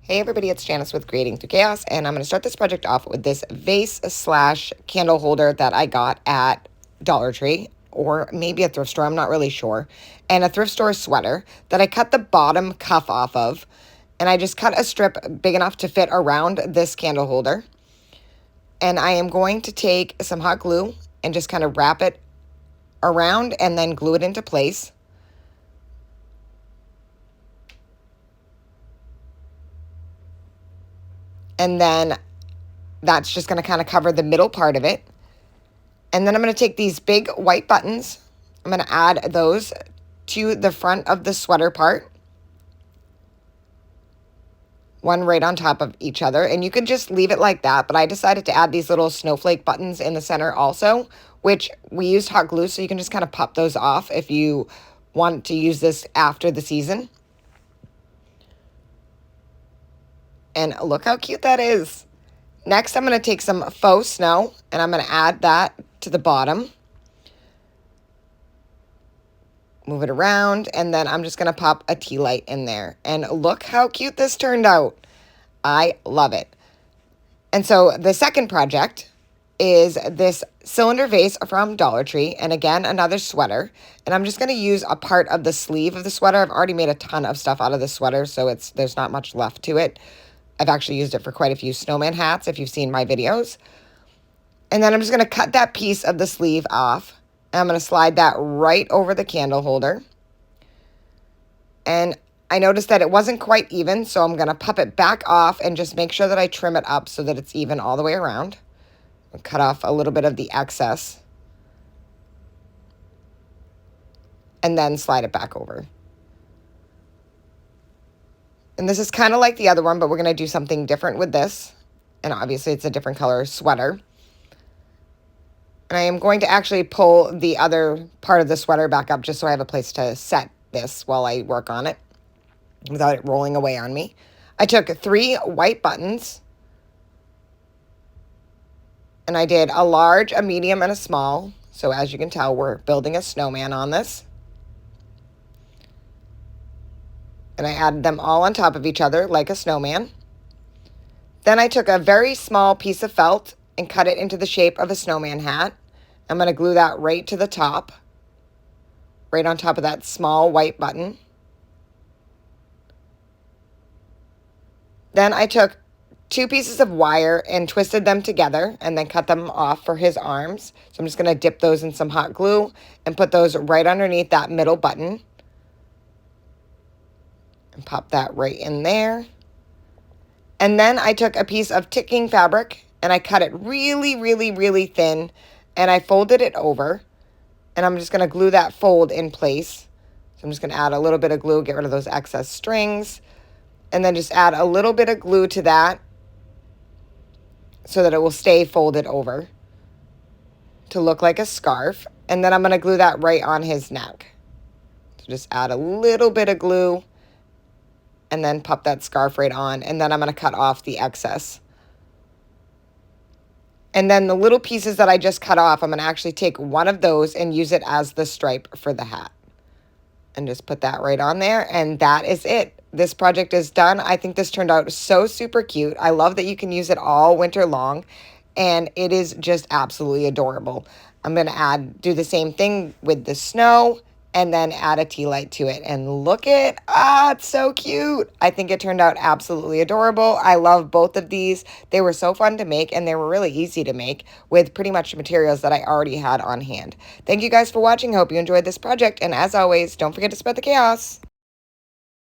Hey everybody, it's Janice with Creating Through Chaos, and I'm going to start this project off with this vase slash candle holder that I got at Dollar Tree, or maybe a thrift store, I'm not really sure, and a thrift store sweater that I cut the bottom cuff off of, and I just cut a strip big enough to fit around this candle holder, and I am going to take some hot glue and just kind of wrap it around and then glue it into place. And then that's just going to kind of cover the middle part of it. And then I'm going to take these big white buttons. I'm going to add those to the front of the sweater part. One right on top of each other. And you can just leave it like that. But I decided to add these little snowflake buttons in the center also, which we used hot glue. So you can just kind of pop those off if you want to use this after the season. And look how cute that is. Next, I'm going to take some faux snow, and I'm going to add that to the bottom. Move it around, and then I'm just going to pop a tea light in there. And look how cute this turned out. I love it. And so the second project is this cylinder vase from Dollar Tree, and again, another sweater. And I'm just going to use a part of the sleeve of the sweater. I've already made a ton of stuff out of the sweater, so there's not much left to it. I've actually used it for quite a few snowman hats if you've seen my videos. And then I'm just going to cut that piece of the sleeve off. And I'm going to slide that right over the candle holder. And I noticed that it wasn't quite even, so I'm going to pop it back off and just make sure that I trim it up so that it's even all the way around. I'll cut off a little bit of the excess. And then slide it back over. And this is kind of like the other one, but we're going to do something different with this. And obviously it's a different color sweater. And I am going to actually pull the other part of the sweater back up just so I have a place to set this while I work on it without it rolling away on me. I took 3 white buttons. And I did a large, a medium, and a small. So as you can tell, we're building a snowman on this. And I added them all on top of each other like a snowman. Then I took a very small piece of felt and cut it into the shape of a snowman hat. I'm going to glue that right to the top, right on top of that small white button. Then I took 2 pieces of wire and twisted them together and then cut them off for his arms. So I'm just going to dip those in some hot glue and put those right underneath that middle button. And pop that right in there. And then I took a piece of ticking fabric and I cut it really, really, really thin and I folded it over. And I'm just going to glue that fold in place. So I'm just going to add a little bit of glue, get rid of those excess strings, and then just add a little bit of glue to that so that it will stay folded over to look like a scarf. And then I'm going to glue that right on his neck. So just add a little bit of glue and then pop that scarf right on. And then I'm going to cut off the excess. And then the little pieces that I just cut off, I'm going to actually take one of those and use it as the stripe for the hat. And just put that right on there. And that is it. This project is done. I think this turned out so super cute. I love that you can use it all winter long. And it is just absolutely adorable. I'm going to do the same thing with the snow. And then add a tea light to it. And look at, it's so cute. I think it turned out absolutely adorable. I love both of these. They were so fun to make and they were really easy to make with pretty much materials that I already had on hand. Thank you guys for watching. Hope you enjoyed this project. And as always, don't forget to spread the chaos.